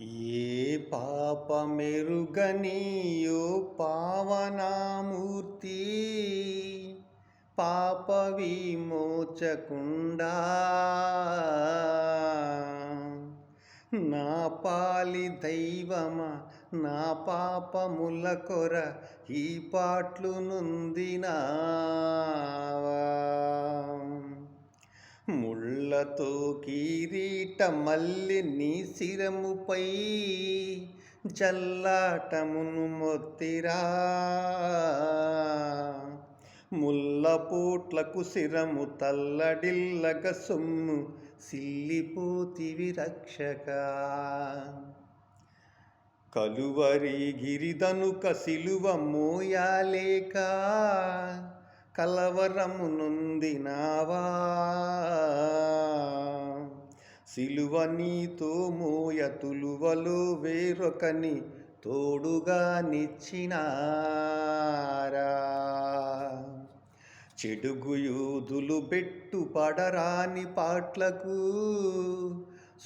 ఏ పాపమెరుగనియో పావనామూర్తి పాప విమోచకుండా నా పాలి దైవమా నా పాపముల కొర ఈ పాట్లు నొందినావా. ముళ్ళతో కిరీట మల్లి నీ శిరముపై జల్లాటమును మొత్తిరా. ముళ్ళపోట్లకు శిరము తల్లడిల్లగ సొమ్ము సిల్లిపోతివి రక్షక. కలువరి గిరిదనుక సిలువ మోయాలేక కలవరము నొందినావా. సిలువ నీతో మోయ తులువలో వేరొకని తోడుగా నిచ్చినారా. చెడుగు యూదులు బెట్టు పడరాని పాట్లకు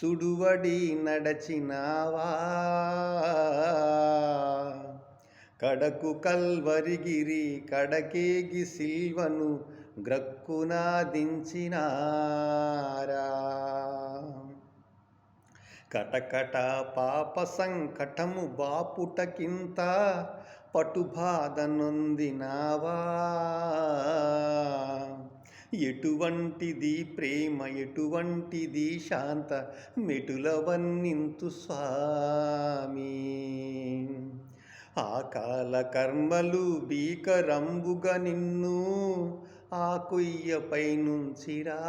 సుడువడి నడచినావా. కడకు కల్వరిగిరి కడకేగి సిల్వను గ్రక్కునా దించినారా. కటకట పాప సంకటము బాపుటకింత పటుబాధ నొందినావా. ఎటువంటిది ప్రేమ ఎటువంటిది శాంత మెటుల వర్ణింతు స్వామి. ఆకాల కర్మలు భీకరంబుగా నిన్ను ఆ కొయ్యపై నుంచిరా.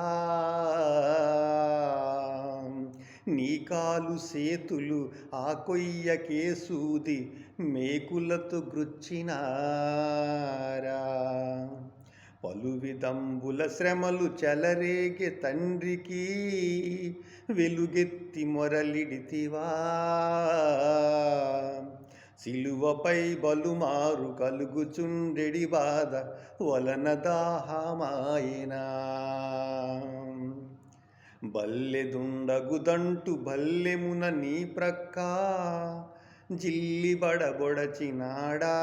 నీ కాలు సేతులు ఆ కొయ్యకే సూది మేకులతో గృచ్చినారా. పలు విధంబుల శ్రమలు చెలరేగే తండ్రికి వెలుగెత్తి మొరలిడితివా. సిలువపై బలుమారు కలుగుచుండెడి బాధ వలన దాహమాయనా. బల్లెదుండగుదంటు బల్లెమున నీ ప్రక్క జిల్లిబడబొడచినాడా.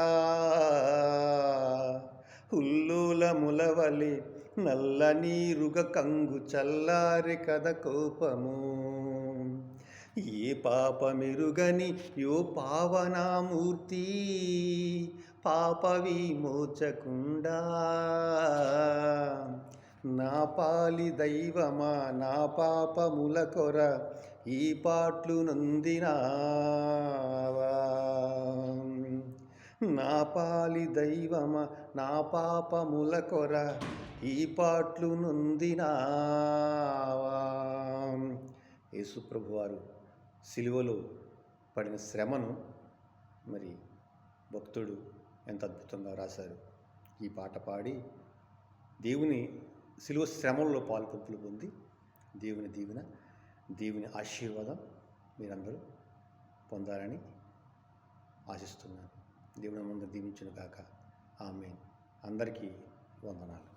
హుల్లోల ములవలే నల్ల నీరుగ కంగు చల్లారి కథ కోపము. ఏ పాపమెరుగని యో పావనామూర్తి పాప విమోచకుండా నా పాలి దైవమా నా పాపముల కొర ఈ పాట్లు నొందినావా. నా పాలి దైవమా నా పాపముల కొర ఈ పాట్లు నొందినావా. యేసు ప్రభువారు సిలువలో పడిన శ్రమను మరి భక్తుడు ఎంత అద్భుతంగా రాశారు. ఈ పాట పాడి దేవుని సిలువ శ్రమల్లో పాల్పంపులు పొంది దేవుని దీవెన దేవుని ఆశీర్వాదం మీరందరూ పొందాలని ఆశిస్తున్నాను. దేవుని ముందు దీవించును గాక. ఆమేన్. అందరికీ వందనాలు.